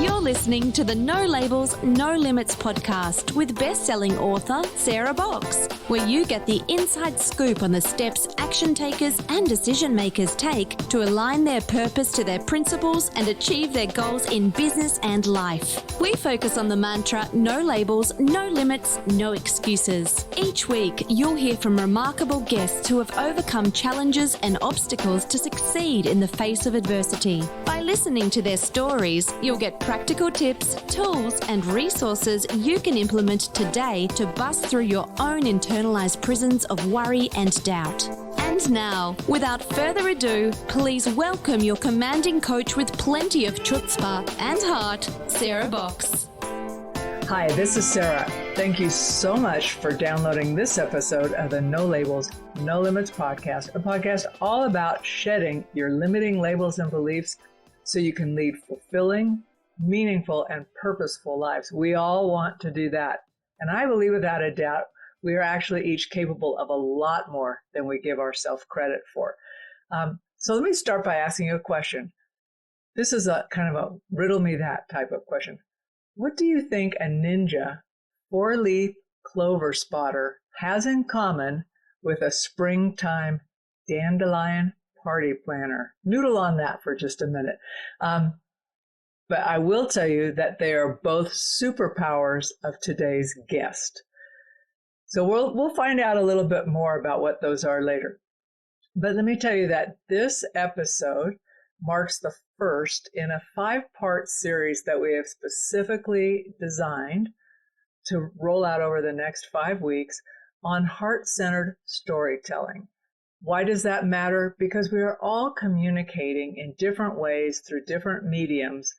You're listening to the No Labels, No Limits podcast with best-selling author Sarah Box, where you get the inside scoop on the steps action takers and decision makers take to align their purpose to their principles and achieve their goals in business and life. We focus on the mantra, no labels, no limits, no excuses. Each week, you'll hear from remarkable guests who have overcome challenges and obstacles to succeed in the face of adversity. By listening to their stories, you'll get practical tips, tools, and resources you can implement today to bust through your own internalized prisons of worry and doubt. And now, without further ado, please welcome your commanding coach with plenty of chutzpah and heart, Sarah Box. Hi, this is Sarah. Thank you so much for downloading this episode of the No Labels, No Limits podcast, a podcast all about shedding your limiting labels and beliefs so you can lead fulfilling, meaningful, and purposeful lives. We all want to do that. And I believe without a doubt, we are actually each capable of a lot more than we give ourselves credit for. So let me start by asking you a question. This is a kind of a riddle me that type of question. What do you think a ninja four-leaf clover spotter has in common with a springtime dandelion party planner? Noodle on that for just a minute. But I will tell you that they are both superpowers of today's guest. So we'll find out a little bit more about what those are later. But let me tell you that this episode marks the first in a 5-part series that we have specifically designed to roll out over the next 5 weeks on heart-centered storytelling. Why does that matter? Because we are all communicating in different ways through different mediums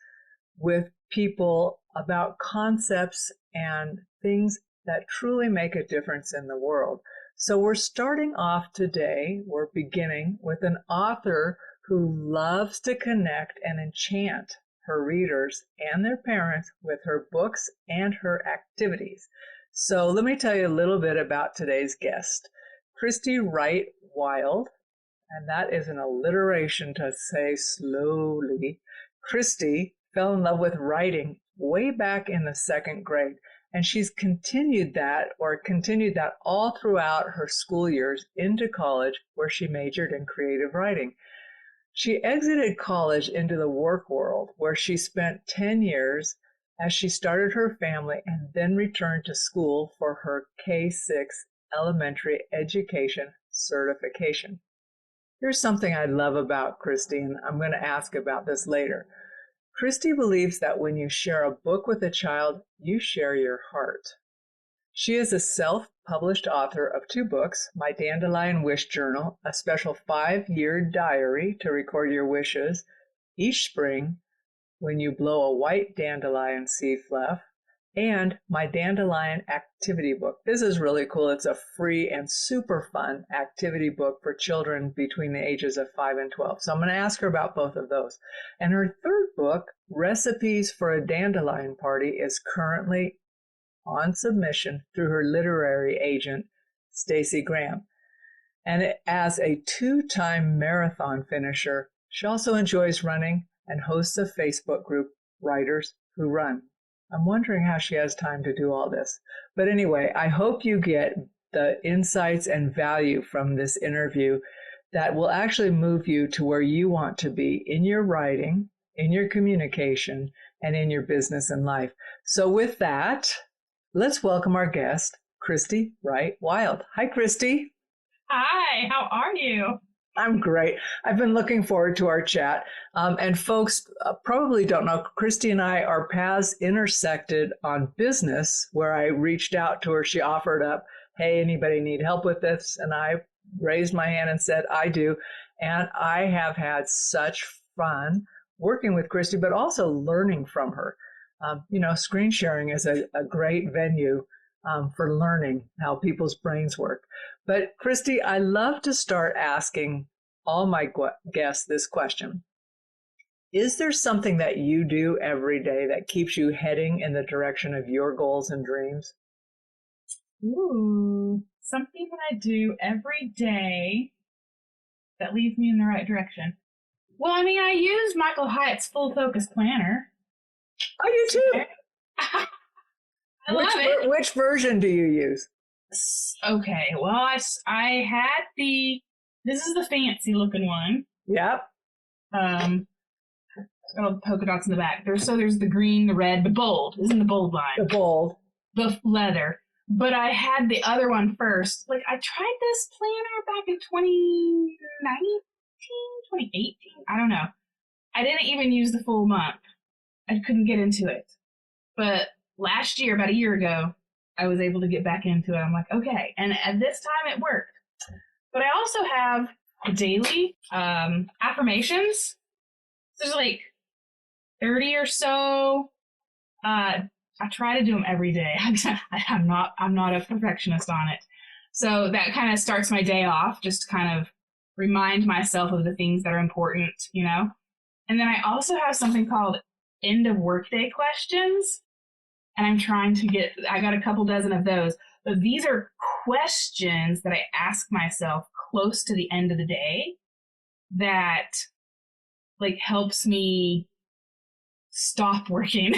with people about concepts and things that truly make a difference in the world. So we're starting off today, we're beginning with an author who loves to connect and enchant her readers and their parents with her books and her activities. So let me tell you a little bit about today's guest. Christie Wright Wild, and that is an alliteration to say slowly. Christie fell in love with writing way back in the 2nd grade, and she's continued that all throughout her school years into college, where she majored in creative writing. She exited college into the work world, where she spent 10 years as she started her family and then returned to school for her K-6 elementary education certification. Here's something I love about Christie, and I'm going to ask about this later. Christie believes that when you share a book with a child, you share your heart. She is a self-published author of 2 books, My Dandelion Wish Journal, a special 5-year diary to record your wishes each spring when you blow a white dandelion seed fluff, and My Dandelion Activity Book. This is really cool. It's a free and super fun activity book for children between the ages of 5 and 12. So I'm going to ask her about both of those. And her 3rd book, Recipes for a Dandelion Party, is currently on submission through her literary agent, Stacy Graham. And as a 2-time marathon finisher, she also enjoys running and hosts a Facebook group, Writers Who Run. I'm wondering how she has time to do all this. But anyway, I hope you get the insights and value from this interview that will actually move you to where you want to be in your writing, in your communication, and in your business and life. So with that, let's welcome our guest, Christie Wright Wild. Hi, Christie. Hi, how are you? I'm great. I've been looking forward to our chat. And folks probably don't know, Christie and I, our paths intersected on business, where I reached out to her. She offered up, hey, anybody need help with this? And I raised my hand and said, I do. And I have had such fun working with Christie, but also learning from her. Screen sharing is a great venue for learning how people's brains work. But Christie, I love to start asking all my guests this question. Is there something that you do every day that keeps you heading in the direction of your goals and dreams? Ooh, something that I do every day that leads me in the right direction. Well, I use Michael Hyatt's Full Focus Planner. too. I love it. Which version do you use? Okay, well, I had this is the fancy looking one. Yep. Got polka dots in the back. There's the green, the red, the bold. Isn't the bold line? The bold. The leather. But I had the other one first. Like, I tried this planner back in 2019, 2018. I don't know. I didn't even use the full month. I couldn't get into it. But last year, about a year ago, I was able to get back into it. I'm like, okay. And at this time, it worked. But I also have daily affirmations. There's like 30 or so. I try to do them every day. I'm not a perfectionist on it. So that kind of starts my day off, just to kind of remind myself of the things that are important, you know? And then I also have something called end of workday questions. And I'm trying to I got a couple dozen of those. But these are questions that I ask myself close to the end of the day that like helps me stop working.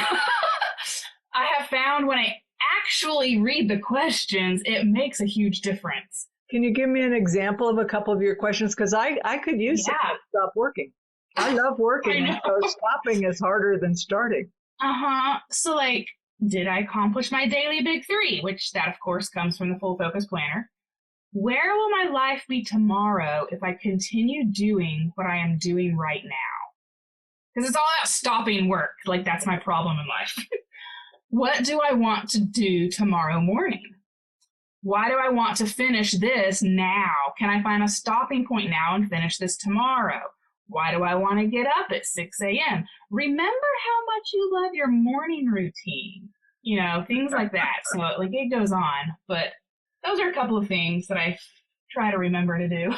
I have found when I actually read the questions, it makes a huge difference. Can you give me an example of a couple of your questions? Because I could use some to stop working. I love working, so stopping is harder than starting. So like, did I accomplish my daily big three? Which that, of course, comes from the Full Focus Planner. Where will my life be tomorrow if I continue doing what I am doing right now? Because it's all about stopping work. Like, that's my problem in life. What do I want to do tomorrow morning? Why do I want to finish this now? Can I find a stopping point now and finish this tomorrow? Why do I want to get up at 6 a.m.? Remember how much you love your morning routine. You know, things like that. So, like, it goes on. But those are a couple of things that I try to remember to do.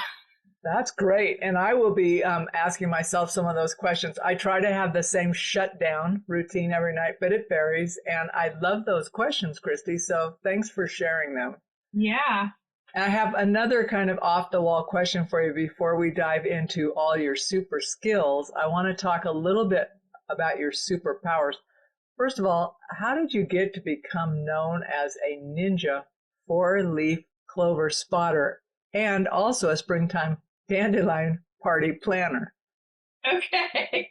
That's great. And I will be asking myself some of those questions. I try to have the same shutdown routine every night, but it varies. And I love those questions, Christie. So thanks for sharing them. Yeah. I have another kind of off-the-wall question for you before we dive into all your super skills. I want to talk a little bit about your superpowers. First of all, how did you get to become known as a ninja four-leaf clover spotter and also a springtime dandelion party planner? Okay.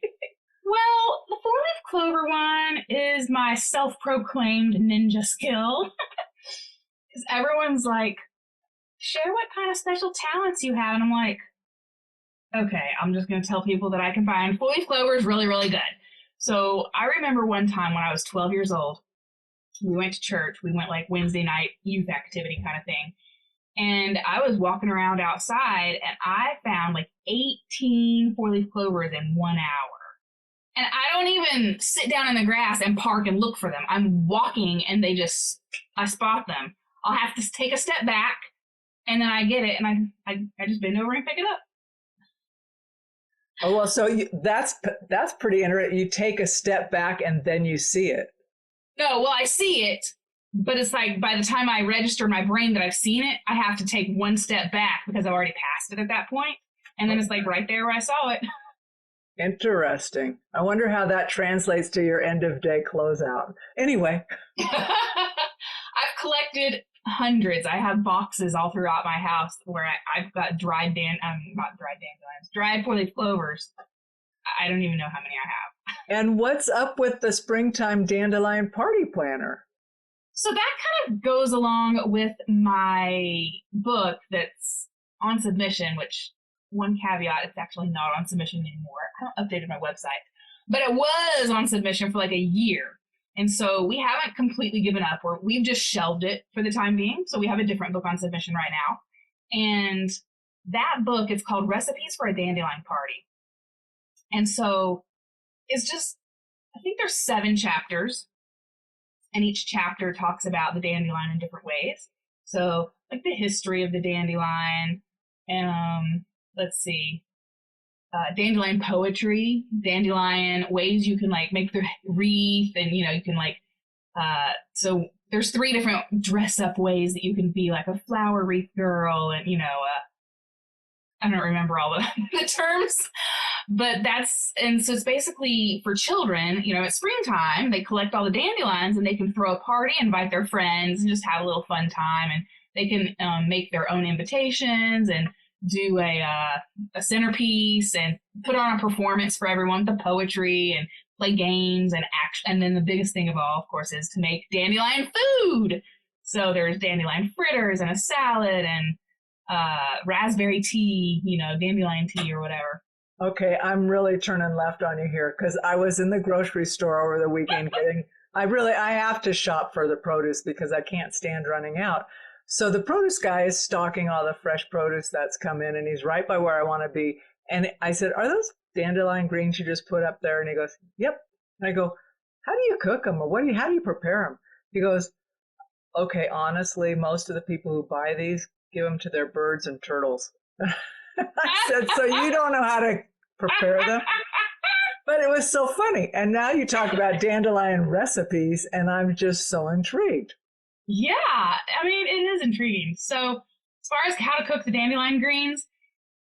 Well, the four-leaf clover one is my self-proclaimed ninja skill. Because everyone's like, share what kind of special talents you have. And I'm like, okay, I'm just going to tell people that I can find four-leaf clover is really, really good. So I remember one time when I was 12 years old, we went to church. We went like Wednesday night youth activity kind of thing. And I was walking around outside and I found like 18 four-leaf clovers in 1 hour. And I don't even sit down in the grass and park and look for them. I'm walking and I spot them. I'll have to take a step back and then I get it and I just bend over and pick it up. Oh, well, so that's pretty interesting. You take a step back and then you see it. No, well, I see it, but it's like by the time I register in my brain that I've seen it, I have to take one step back because I've already passed it at that point. And then it's like right there where I saw it. Interesting. I wonder how that translates to your end of day closeout. Anyway. I've collected hundreds. I have boxes all throughout my house where I've got dried four-leaf clovers. I don't even know how many I have. And what's up with the springtime dandelion party planner? So that kind of goes along with my book that's on submission, which one caveat, it's actually not on submission anymore. I haven't updated my website, but it was on submission for like a year. And so we haven't completely given up. We've just shelved it for the time being. So we have a different book on submission right now. And that book is called Recipes for a Dandelion Party. And so it's just, I think there's 7 chapters. And each chapter talks about the dandelion in different ways. So like the history of the dandelion and let's see, dandelion poetry, dandelion ways you can like make the wreath, and you can like so there's 3 different dress up ways that you can be like a flower wreath girl, and I don't remember all the terms, But and so it's basically for children, at springtime, they collect all the dandelions and they can throw a party, invite their friends, and just have a little fun time. And they can make their own invitations and do a centerpiece and put on a performance for everyone, the poetry, and play games and act. And then the biggest thing of all, of course, is to make dandelion food. So there's dandelion fritters and a salad and raspberry tea, dandelion tea or whatever. Okay, I'm really turning left on you here because I was in the grocery store over the weekend I have to shop for the produce because I can't stand running out. So the produce guy is stocking all the fresh produce that's come in, and he's right by where I want to be. And I said, "Are those dandelion greens you just put up there?" And he goes, "Yep." And I go, "How do you cook them, or how do you prepare them?" He goes, "Okay, honestly, most of the people who buy these give them to their birds and turtles." I said, "So you don't know how to prepare them?" But it was so funny. And now you talk about dandelion recipes, and I'm just so intrigued. Yeah, I mean, it is intriguing. So as far as how to cook the dandelion greens,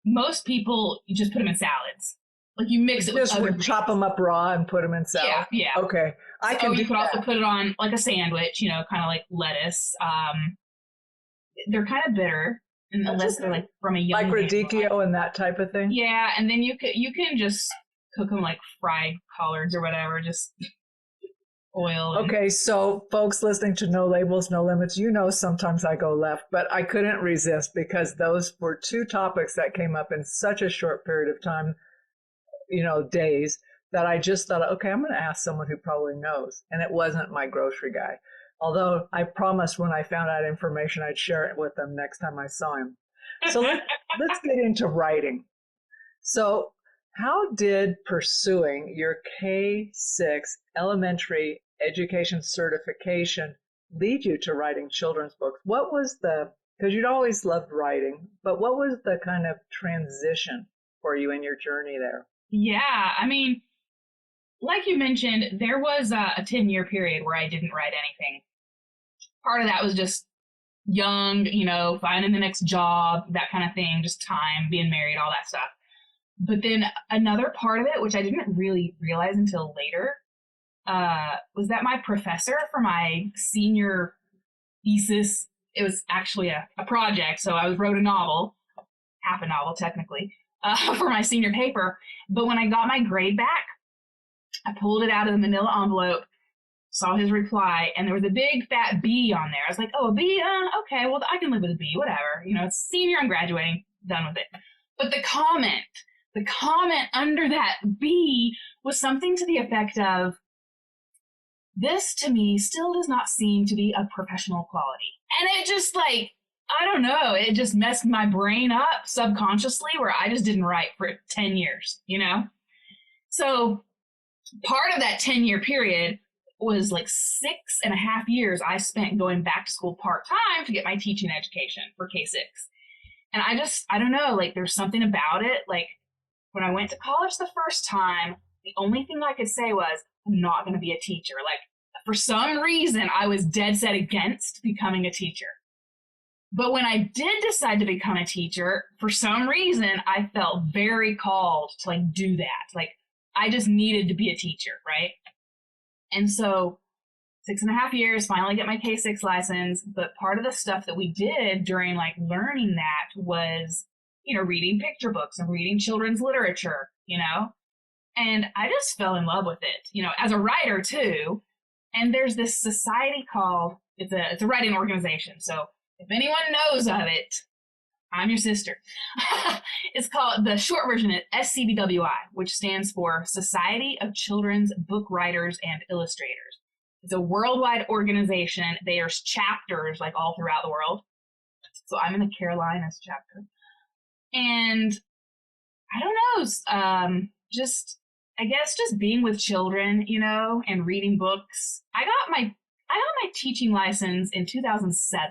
most people, you just put them in salads. Like you mix it with other greens. Chop them up raw and put them in salad. Yeah. Okay. You could also put it on like a sandwich, kind of like lettuce. They're kind of bitter unless they're like from a young like radicchio and that type of thing. Yeah, and then you can just cook them like fried collards or whatever, just oil. Okay, so folks listening to No Labels, No Limits, sometimes I go left, but I couldn't resist because those were two topics that came up in such a short period of time, days, that I just thought, okay, I'm going to ask someone who probably knows. And it wasn't my grocery guy. Although I promised when I found out information, I'd share it with them next time I saw him. So let's get into writing. So how did pursuing your K-6 elementary education certification lead you to writing children's books? What was because you'd always loved writing, but what was the kind of transition for you in your journey there? Yeah, I mean, like you mentioned, there was a 10-year period where I didn't write anything. Part of that was just young, finding the next job, that kind of thing, just time, being married, all that stuff. But then another part of it, which I didn't really realize until later, was that my professor for my senior thesis, it was actually a project, so I wrote a novel, half a novel technically, for my senior paper. But when I got my grade back, I pulled it out of the manila envelope, saw his reply, and there was a big fat B on there. I was like, oh, a B? Okay, well, I can live with a B, whatever. It's senior, I'm graduating, done with it. But the comment under that B was something to the effect of, this to me still does not seem to be a professional quality. And it just I don't know, it just messed my brain up subconsciously where I just didn't write for 10 years, So part of that 10-year period was 6.5 years I spent going back to school part-time to get my teaching education for K-6. And I don't know, there's something about it. When I went to college the first time, the only thing I could say was, I'm not going to be a teacher. For some reason, I was dead set against becoming a teacher. But when I did decide to become a teacher, for some reason, I felt very called to do that. I just needed to be a teacher, right? And so 6.5 years, finally get my K-6 license. But part of the stuff that we did during learning that was, reading picture books and reading children's literature, and I just fell in love with it, as a writer too. And there's this society called, it's a writing organization. So if anyone knows of it, I'm your sister. It's called, the short version is SCBWI, which stands for Society of Children's Book Writers and Illustrators. It's a worldwide organization. There's chapters all throughout the world. So I'm in the Carolinas chapter. And I don't know, just being with children, and reading books. I got my teaching license in 2007.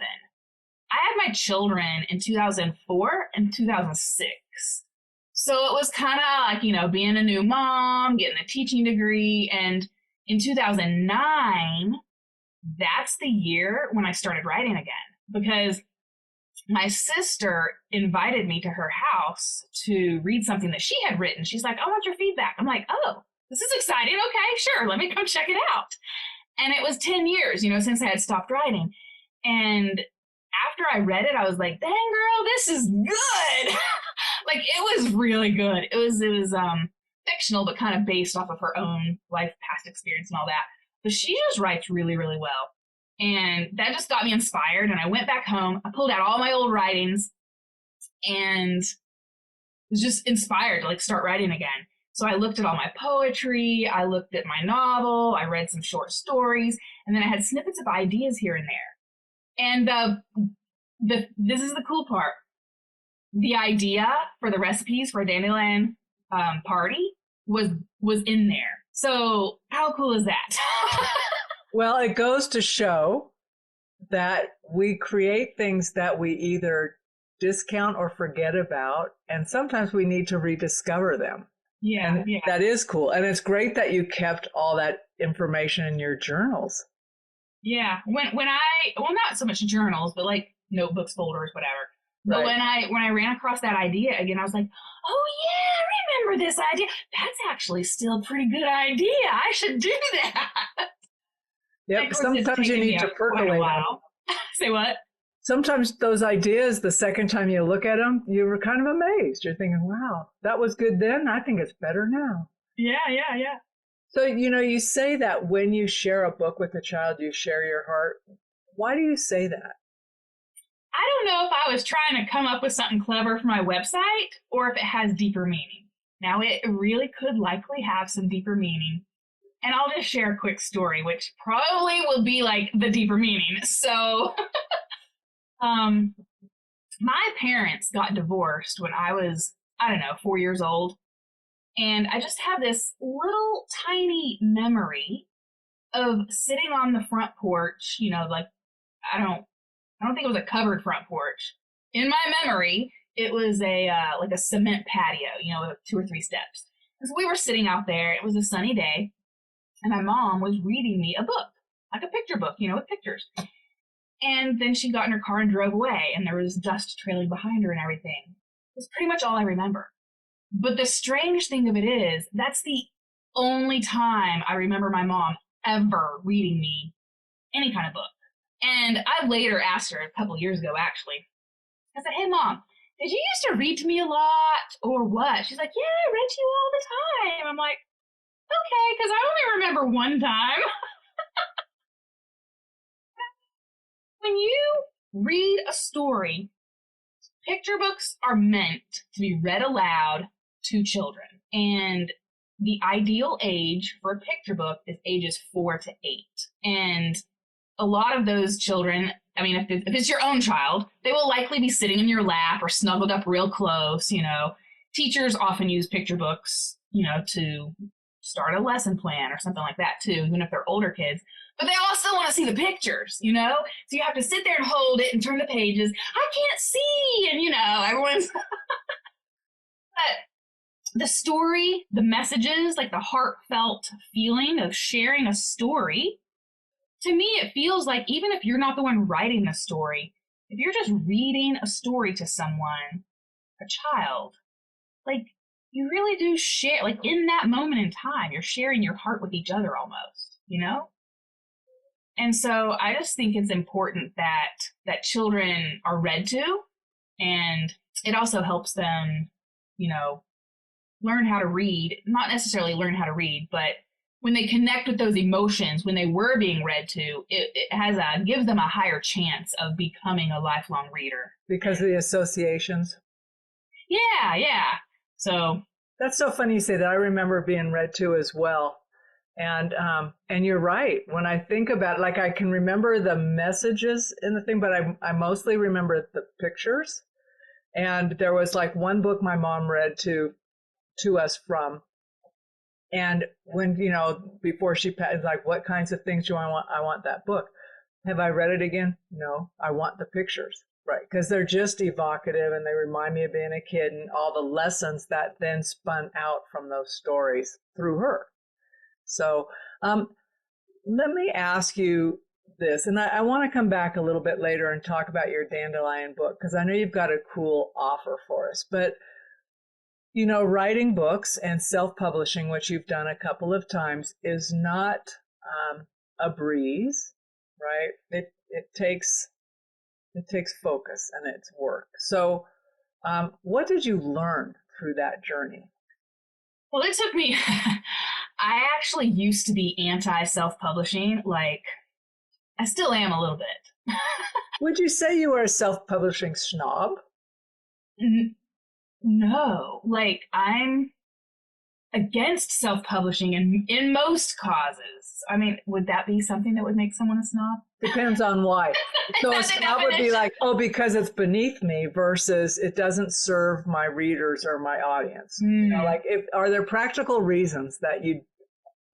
I had my children in 2004 and 2006. So it was kind of being a new mom, getting a teaching degree. And in 2009, that's the year when I started writing again. Because my sister invited me to her house to read something that she had written. She's like, I want your feedback. I'm like, oh, this is exciting. Okay, sure. Let me come check it out. And it was 10 years, since I had stopped writing. And after I read it, I was like, dang girl, this is good. Like, it was really good. It was fictional, but kind of based off of her own life, past experience and all that. But she just writes really, really well. And that just got me inspired. And I went back home. I pulled out all my old writings and was just inspired to start writing again. So I looked at all my poetry. I looked at my novel. I read some short stories. And then I had snippets of ideas here and there. And this is the cool part. The idea for the recipes for a dandelion party was in there. So how cool is that? Well, it goes to show that we create things that we either discount or forget about, and sometimes we need to rediscover them. Yeah. That is cool. And it's great that you kept all that information in your journals. Yeah. When not so much journals, but notebooks, folders, whatever. But Right. when I ran across that idea again, I was like, oh yeah, I remember this idea. That's actually still a pretty good idea. I should do that. Yep. Sometimes you need to percolate them. Say what? Sometimes those ideas, the second time you look at them, you were kind of amazed. You're thinking, wow, that was good then. I think it's better now. Yeah. So, you say that when you share a book with a child, you share your heart. Why do you say that? I don't know if I was trying to come up with something clever for my website or if it has deeper meaning. Now, it really could likely have some deeper meaning. And I'll just share a quick story, which probably will be the deeper meaning. So, my parents got divorced when I was, 4 years old. And I just have this little tiny memory of sitting on the front porch, I don't think it was a covered front porch. In my memory, it was a cement patio, with 2 or 3 steps. And so we were sitting out there. It was a sunny day, and my mom was reading me a book, like a picture book, with pictures. And then she got in her car and drove away, and there was dust trailing behind her and everything. That's pretty much all I remember. But the strange thing of it is, that's the only time I remember my mom ever reading me any kind of book. And I later asked her a couple of years ago, actually. I said, hey, Mom, did you used to read to me a lot or what? She's like, yeah, I read to you all the time. I'm like, okay, because I only remember one time. When you read a story, picture books are meant to be read aloud to children. And the ideal age for a picture book is ages 4 to 8. And a lot of those children, if it's your own child, they will likely be sitting in your lap or snuggled up real close. Teachers often use picture books, to start a lesson plan or something like that too, even if they're older kids. But they all still want to see the pictures, So you have to sit there and hold it and turn the pages. I can't see, and everyone's. But the story, the messages, the heartfelt feeling of sharing a story. To me, it feels like even if you're not the one writing the story, if you're just reading a story to someone, a child, you really do share, in that moment in time, you're sharing your heart with each other almost, And so I just think it's important that children are read to, and it also helps them, learn how to read, not necessarily learn how to read, but when they connect with those emotions, when they were being read to, it gives them a higher chance of becoming a lifelong reader. Because of the associations? Yeah. So that's so funny you say that. I remember being read to as well. And you're right. When I think about it, I can remember the messages in the thing, but I mostly remember the pictures. And there was one book my mom read to us from. And when, before she passed, what kinds of things do I want? I want that book. Have I read it again? No, I want the pictures. Right. Because they're just evocative and they remind me of being a kid and all the lessons that then spun out from those stories through her. So let me ask you, this, and I want to come back a little bit later and talk about your Dandelion book, because I know you've got a cool offer for us. But, you know, writing books and self-publishing, which you've done a couple of times, is not a breeze, right? It takes focus and it's work. So what did you learn through that journey? Well, it took me, I actually used to be anti-self-publishing. Like, I still am a little bit. Would you say you were a self-publishing snob? No, like, I'm against self-publishing in most causes. I mean, would that be something that would make someone a snob? Depends on why. So a snob would be like, oh, because it's beneath me, versus it doesn't serve my readers or my audience. You know, like, are there practical reasons that you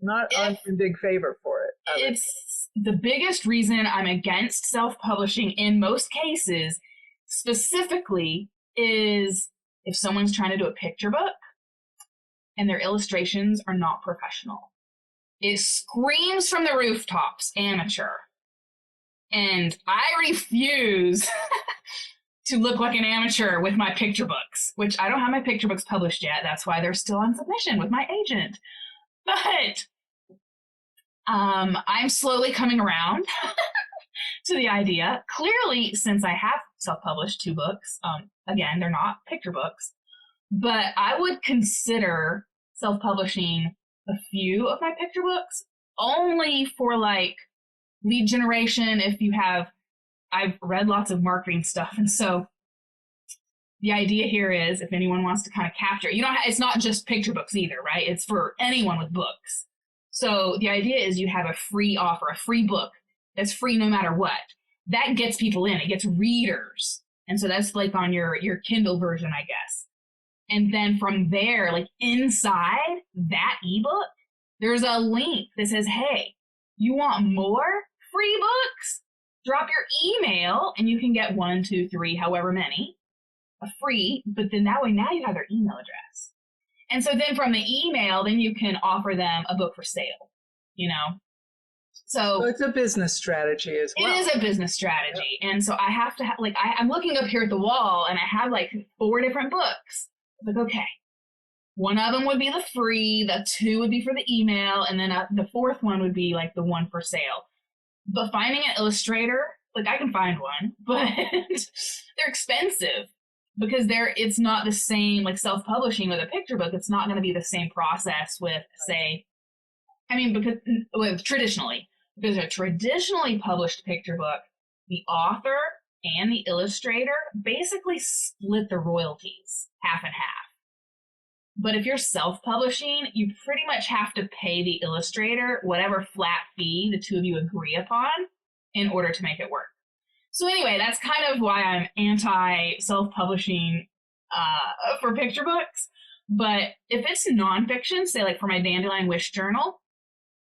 aren't in big favor for it? It's the biggest reason I'm against self-publishing in most cases, specifically, is if someone's trying to do a picture book and their illustrations are not professional. It screams from the rooftops, amateur. And I refuse to look like an amateur with my picture books, which I don't have my picture books published yet. That's why they're still on submission with my agent. But I'm slowly coming around to the idea. Clearly, since I have self-published 2 books, again, they're not picture books, but I would consider self-publishing a few of my picture books only for like lead generation. I've read lots of marketing stuff. And so the idea here is, if anyone wants to kind of capture, it's not just picture books either, right? It's for anyone with books. So the idea is you have a free offer, a free book that's free no matter what. That gets people in, it gets readers. And so that's like on your Kindle version, I guess. And then from there, like inside that ebook, there's a link that says, hey, you want more free books? Drop your email and you can get 1, 2, 3, however many, free. But then that way now you have their email address. And so then from the email, then you can offer them a book for sale, you know? So it's a business strategy as well. It is a business strategy. Yep. And so I have to I'm looking up here at the wall and I have like 4 different books. Like, okay, one of them would be the free, the 2 would be for the email, and then the 4th one would be like the one for sale. But finding an illustrator, like I can find one, but they're expensive because it's not the same, like self-publishing with a picture book. It's not going to be the same process with, say, traditionally, because a traditionally published picture book, the author and the illustrator basically split the royalties half and half. But if you're self-publishing, you pretty much have to pay the illustrator whatever flat fee the 2 of you agree upon in order to make it work. So anyway, that's kind of why I'm anti-self-publishing for picture books. But if it's nonfiction, say like for my Dandelion Wish Journal,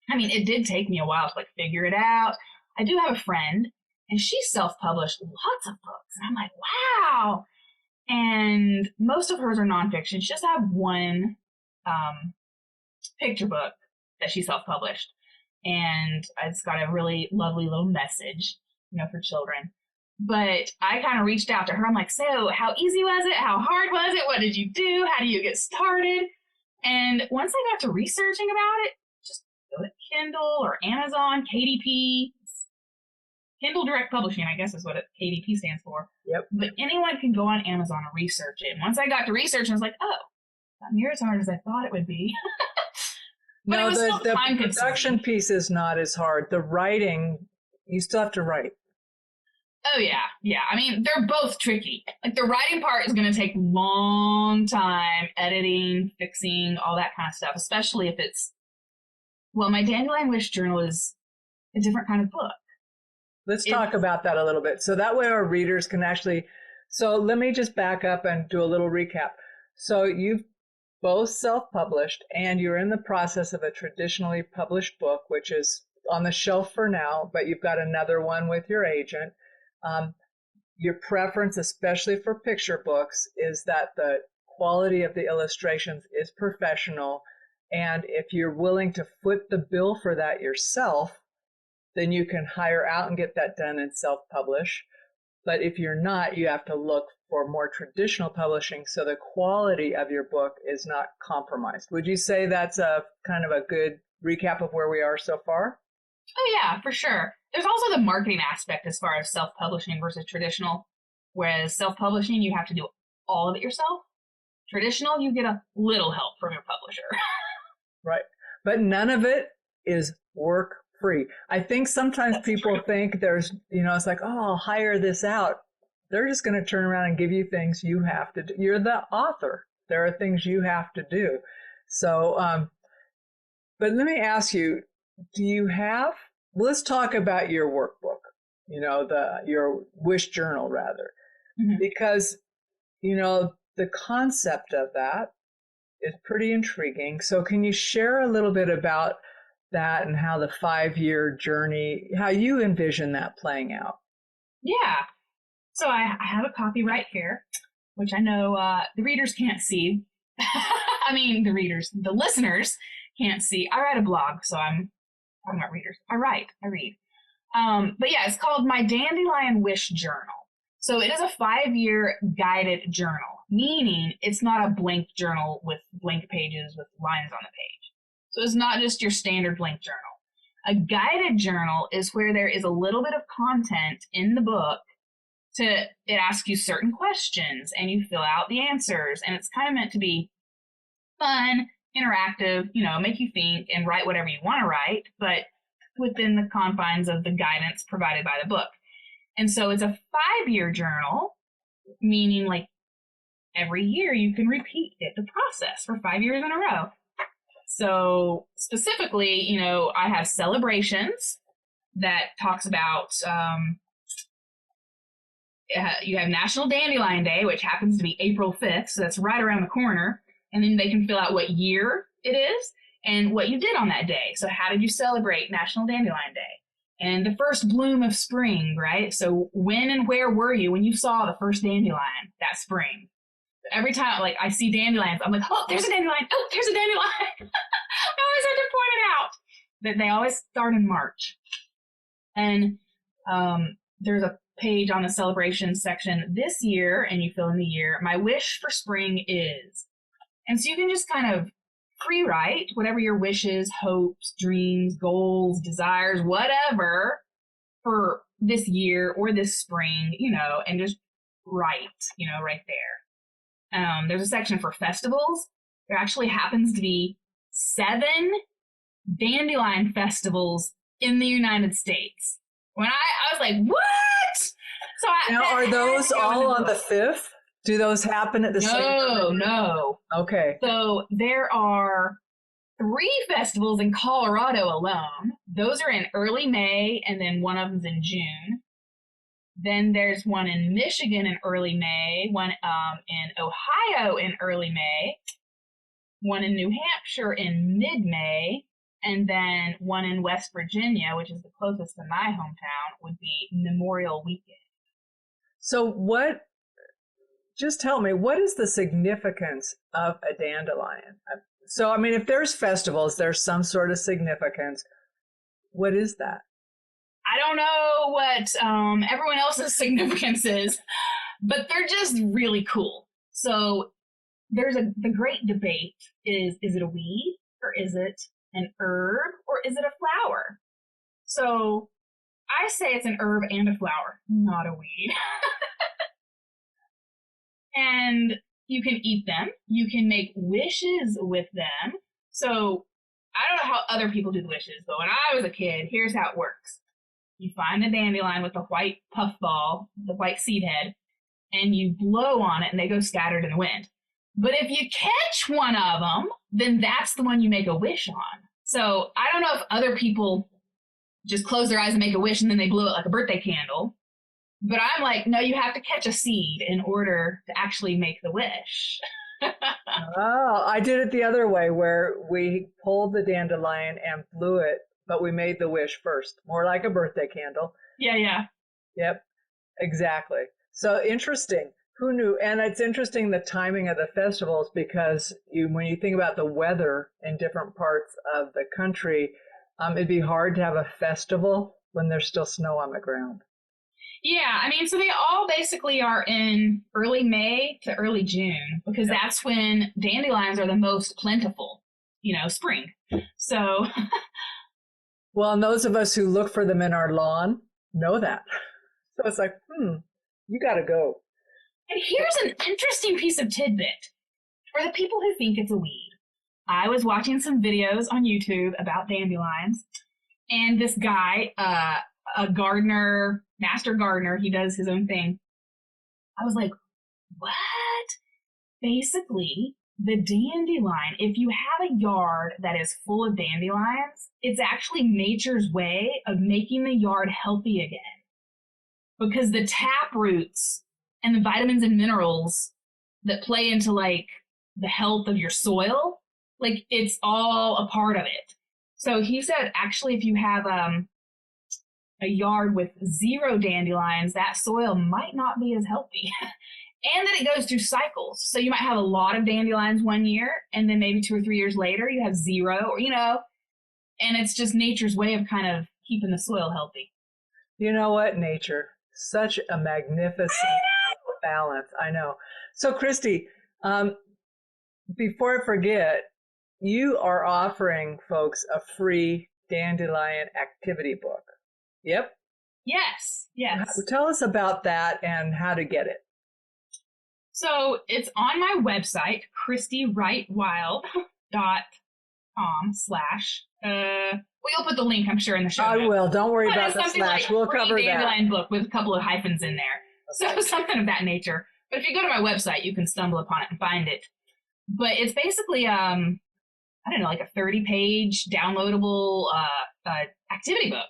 I mean, it did take me a while to like figure it out. I do have a friend, and she self-published lots of books. And I'm like, wow. And most of hers are nonfiction. She just had one picture book that she self-published. And it's got a really lovely little message, for children. But I kind of reached out to her. I'm like, so how easy was it? How hard was it? What did you do? How do you get started? And once I got to researching about it, just go to Kindle or Amazon, KDP. Kindle Direct Publishing, I guess is what KDP stands for. Yep. But anyone can go on Amazon and research it. And once I got to research, I was like, oh, not near as hard as I thought it would be. But no, it was still the time-consuming. production piece is not as hard. The writing, you still have to write. Oh, yeah. Yeah. I mean, they're both tricky. Like, the writing part is going to take a long time, editing, fixing, all that kind of stuff, especially if it's, well, my Dandelion Wish Journal is a different kind of book. Let's talk about that a little bit. So that way our readers can so let me just back up and do a little recap. So you've both self-published and you're in the process of a traditionally published book, which is on the shelf for now, but you've got another one with your agent. Your preference, especially for picture books, is that the quality of the illustrations is professional. And if you're willing to foot the bill for that yourself, then you can hire out and get that done and self-publish. But if you're not, you have to look for more traditional publishing so the quality of your book is not compromised. Would you say that's a kind of a good recap of where we are so far? Oh, yeah, for sure. There's also the marketing aspect as far as self-publishing versus traditional. Whereas self-publishing, you have to do all of it yourself. Traditional, you get a little help from your publisher. Right. But none of it is work free. I think sometimes people think there's, it's like, oh, I'll hire this out. They're just going to turn around and give you things you have to do. You're the author. There are things you have to do. So, but let me ask you, let's talk about your workbook, your wish journal rather, because, the concept of that is pretty intriguing. So can you share a little bit about that and how the 5-year journey, how you envision that playing out? Yeah. So I have a copy right here, which I know the readers can't see. I mean, the listeners can't see. I write a blog, so I'm talking about readers. I read. But yeah, it's called My Dandelion Wish Journal. So it is a 5-year guided journal, meaning it's not a blank journal with blank pages with lines on the page. So it's not just your standard blank journal. A guided journal is where there is a little bit of content in the book it asks you certain questions and you fill out the answers. And it's kind of meant to be fun, interactive, make you think and write whatever you want to write, but within the confines of the guidance provided by the book. And so it's a 5-year journal, meaning like every year you can repeat the process for 5 years in a row. So specifically, I have celebrations that talks about, you have National Dandelion Day, which happens to be April 5th. So that's right around the corner. And then they can fill out what year it is and what you did on that day. So how did you celebrate National Dandelion Day? And the first bloom of spring, right? So when and where were you when you saw the first dandelion that spring? Every time, I see dandelions, I'm like, oh, there's a dandelion. Oh, there's a dandelion. I always have to point it out. But they always start in March. And there's a page on the celebration section this year, and you fill in the year. My wish for spring is. And so you can just kind of free write whatever your wishes, hopes, dreams, goals, desires, whatever for this year or this spring, and just write, right there. There's a section for festivals. There actually happens to be 7 Dandelion Festivals in the United States. When I was like, what? So now, are those all on the 5th? Do those happen at the same time? No. Okay. So there are 3 festivals in Colorado alone. Those are in early May, and then one of them's in June. Then there's one in Michigan in early May, one in Ohio in early May, one in New Hampshire in mid-May, and then one in West Virginia, which is the closest to my hometown, would be Memorial Weekend. So just tell me, what is the significance of a dandelion? So, I mean, if there's festivals, there's some sort of significance. What is that? I don't know what everyone else's significance is, but they're just really cool. So the great debate is it a weed or is it an herb or is it a flower? So I say it's an herb and a flower, not a weed. And you can eat them. You can make wishes with them. So I don't know how other people do the wishes, but when I was a kid, here's how it works. You find a dandelion with a white puffball, the white seed head, and you blow on it and they go scattered in the wind. But if you catch one of them, then that's the one you make a wish on. So I don't know if other people just close their eyes and make a wish and then they blow it like a birthday candle. But I'm like, no, you have to catch a seed in order to actually make the wish. Oh, I did it the other way where we pulled the dandelion and blew it, but we made the wish first. More like a birthday candle. Yeah. Yep, exactly. So interesting. Who knew? And it's interesting the timing of the festivals because when you think about the weather in different parts of the country, it'd be hard to have a festival when there's still snow on the ground. Yeah, I mean, so they all basically are in early May to early June because that's when dandelions are the most plentiful, spring. So. Well, and those of us who look for them in our lawn know that. So it's like, you got to go. And here's an interesting piece of tidbit for the people who think it's a weed. I was watching some videos on YouTube about dandelions, and this guy, a gardener, master gardener, he does his own thing. I was like, what? Basically, the dandelion, if you have a yard that is full of dandelions, it's actually nature's way of making the yard healthy again. Because the tap roots and the vitamins and minerals that play into like the health of your soil, like it's all a part of it. So he said, actually, if you have a yard with 0 dandelions, that soil might not be as healthy. And that it goes through cycles. So you might have a lot of dandelions one year, and then maybe 2 or 3 years later, you have 0, or, and it's just nature's way of kind of keeping the soil healthy. You know what? Nature. Such a magnificent balance. I know. So, Christie, before I forget, you are offering folks a free dandelion activity book. Yep. Yes. Tell us about that and how to get it. So it's on my website, ChristieWrightWild.com / you'll put the link, I'm sure, in the show notes. I will. Don't worry about the slash. We'll cover that. Dandelion book with a couple of hyphens in there. Okay. So something of that nature. But if you go to my website, you can stumble upon it and find it. But it's basically, like a 30-page downloadable activity book,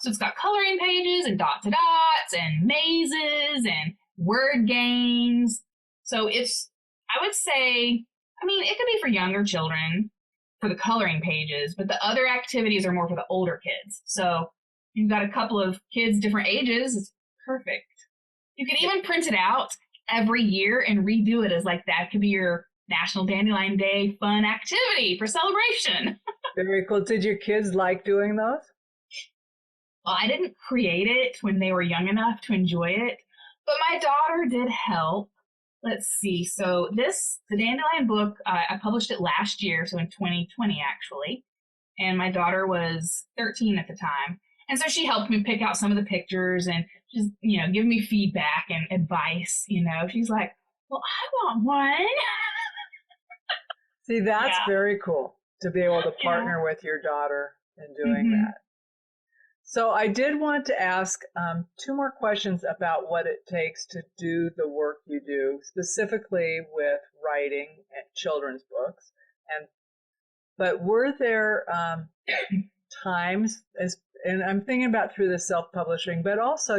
So it's got coloring pages and dot to dots and mazes and word games. So I would say, it could be for younger children for the coloring pages, but the other activities are more for the older kids. So you've got a couple of kids, different ages. It's perfect. You can even print it out every year and redo it as like that could be your National Dandelion Day fun activity for celebration. Very cool. Did your kids like doing those? Well, I didn't create it when they were young enough to enjoy it, but my daughter did help. Let's see. So the Dandelion book, I published it last year, so in 2020 actually, and my daughter was 13 at the time. And so she helped me pick out some of the pictures and just, give me feedback and advice. She's like, well, I want one. See, that's very cool to be able to partner with your daughter in doing that. So I did want to ask 2 more questions about what it takes to do the work you do, specifically with writing and children's books. But were there times, and I'm thinking about through the self-publishing, but also,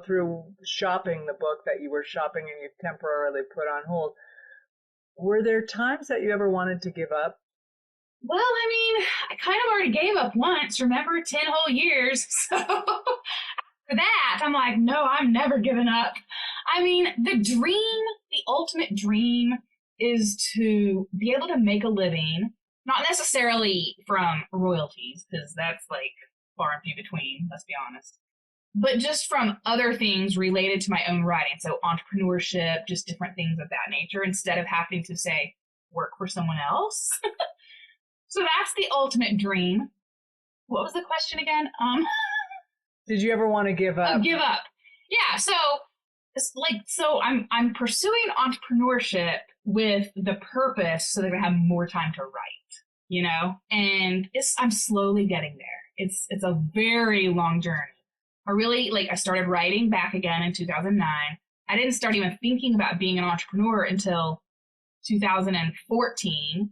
through shopping the book that you were shopping and you temporarily put on hold, were there times that you ever wanted to give up? Well, I kind of already gave up once, remember, 10 whole years. So after that, I'm like, no, I'm never giving up. The ultimate dream is to be able to make a living, not necessarily from royalties, because that's like far and few between, let's be honest, but just from other things related to my own writing. So entrepreneurship, just different things of that nature, instead of having to say, work for someone else. So that's the ultimate dream. What was the question again? Did you ever want to give up? Give up. Yeah. So it's I'm pursuing entrepreneurship with the purpose so that I have more time to write, and I'm slowly getting there. It's a very long journey. I started writing back again in 2009. I didn't start even thinking about being an entrepreneur until 2014.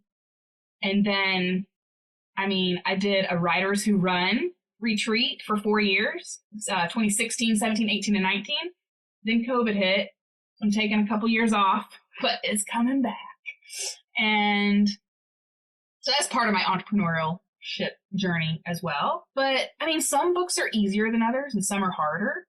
And then, I did a Writers Who Run retreat for 4 years, 2016, 17, 18, and 19. Then COVID hit. I'm taking a couple years off, but it's coming back. And so that's part of my entrepreneurship journey as well. But, some books are easier than others and some are harder.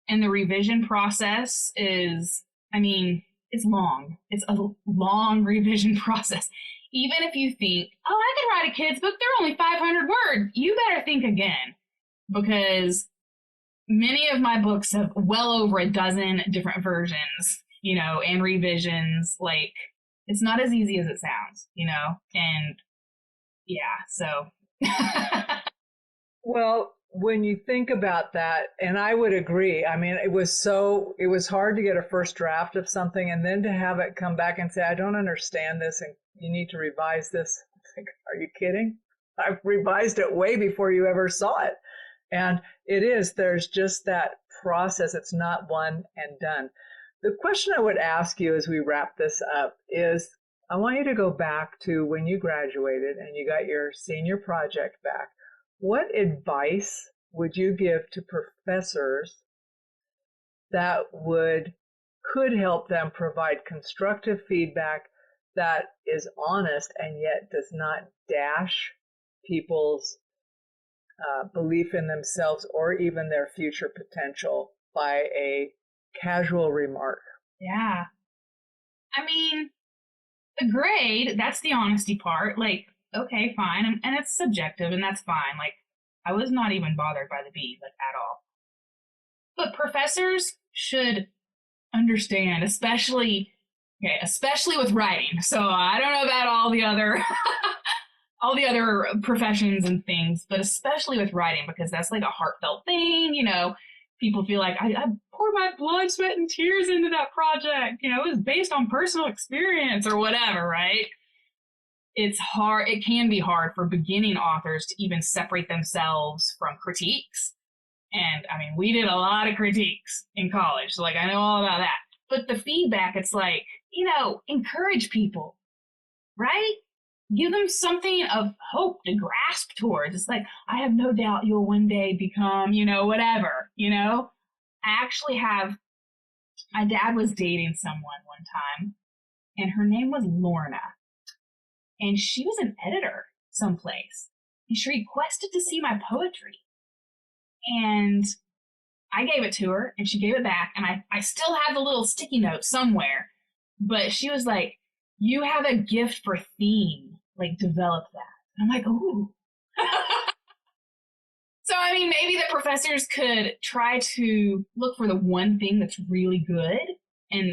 And the revision process is, it's long. It's a long revision process. Even if you think, oh, I can write a kid's book, they're only 500 words, you better think again. Because many of my books have well over a dozen different versions, and revisions. Like, it's not as easy as it sounds, and yeah, so. Well, when you think about that, and I would agree, I mean, it was hard to get a first draft of something and then to have it come back and say, I don't understand this and you need to revise this. Like, are you kidding? I've revised it way before you ever saw it. And there's just that process. It's not one and done. The question I would ask you as we wrap this up is, I want you to go back to when you graduated and you got your senior project back. What advice would you give to professors that could help them provide constructive feedback that is honest and yet does not dash people's belief in themselves or even their future potential by a casual remark? Yeah. I mean, the grade, that's the honesty part. Like, okay, fine. And it's subjective, and that's fine. Like, I was not even bothered by the B, like, at all. But professors should understand, especially with writing. So I don't know about all the other all the other professions and things, but especially with writing, because that's like a heartfelt thing. People feel like I poured my blood, sweat, and tears into that project. It was based on personal experience or whatever, right? It's hard. It can be hard for beginning authors to even separate themselves from critiques. And I mean, we did a lot of critiques in college, so like I know all about that. But the feedback, it's like, encourage people, right? Give them something of hope to grasp towards. It's like, I have no doubt you'll one day become, whatever, I actually my dad was dating someone one time, and her name was Lorna. And she was an editor someplace. And she requested to see my poetry. And I gave it to her, and she gave it back. And I still have the little sticky note somewhere. But she was like, you have a gift for theme. Like, develop that. And I'm like, ooh. So, I mean, maybe the professors could try to look for the one thing that's really good and,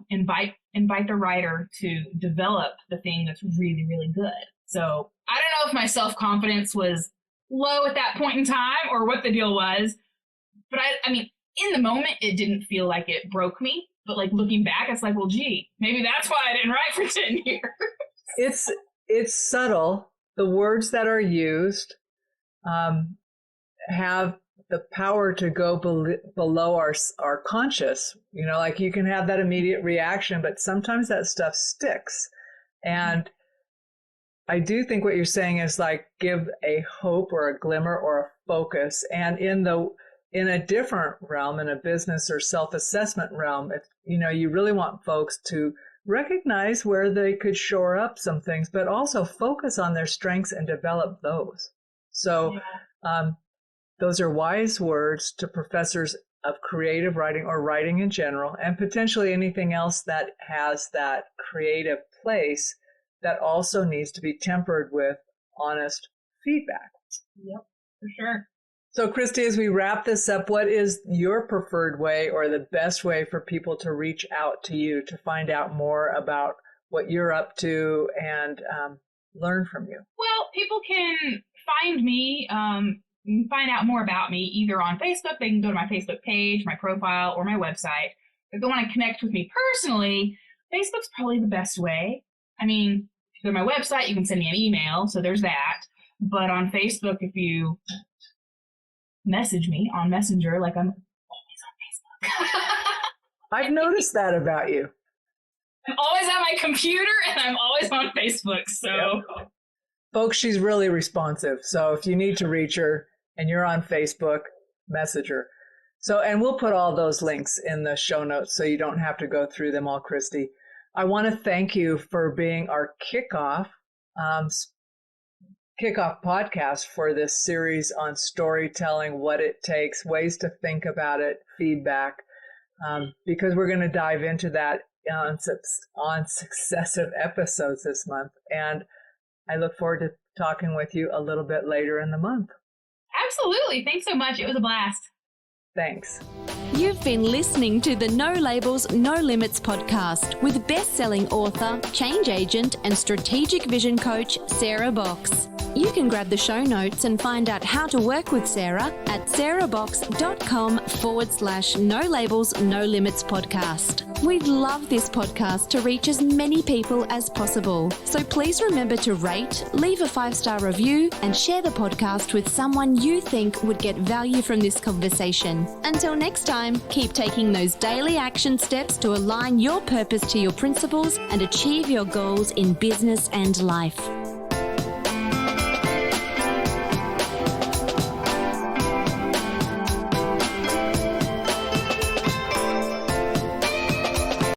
invite the writer to develop the thing that's really, really good. So I don't know if my self-confidence was low at that point in time or what the deal was. But I mean, in the moment, it didn't feel like it broke me. But like looking back, it's like, well, gee, maybe that's why I didn't write for 10 years. It's subtle. The words that are used have the power to go below our conscious. Like you can have that immediate reaction, but sometimes that stuff sticks. And I do think what you're saying is like give a hope or a glimmer or a focus. And in a different realm, in a business or self-assessment realm, if you really want folks to recognize where they could shore up some things, but also focus on their strengths and develop those. So those are wise words to professors of creative writing or writing in general, and potentially anything else that has that creative place that also needs to be tempered with honest feedback. Yep, for sure. So, Christie, as we wrap this up, what is your preferred way or the best way for people to reach out to you to find out more about what you're up to and learn from you? Well, people can find me, find out more about me either on Facebook. They can go to my Facebook page, my profile, or my website. If they want to connect with me personally, Facebook's probably the best way. I mean, if you go to my website, you can send me an email, so there's that. But on Facebook, if you message me on Messenger, like I'm always on Facebook. I've noticed that about you. I'm always at my computer and I'm always on Facebook. So, yep. Folks, she's really responsive. So if you need to reach her and you're on Facebook, message her. So, and we'll put all those links in the show notes so you don't have to go through them all, Christie. I want to thank you for being our kickoff podcast for this series on storytelling, what it takes, ways to think about it, feedback, because we're going to dive into that on successive episodes this month. And I look forward to talking with you a little bit later in the month. Absolutely. Thanks so much. It was a blast. Thanks. You've been listening to the No Labels, No Limits podcast with best-selling author, change agent, and strategic vision coach, Sarah Box. You can grab the show notes and find out how to work with Sarah at sarahbox.com/No Labels, No Limits podcast. We'd love this podcast to reach as many people as possible. So please remember to rate, leave a 5-star review, and share the podcast with someone you think would get value from this conversation. Until next time, keep taking those daily action steps to align your purpose to your principles and achieve your goals in business and life.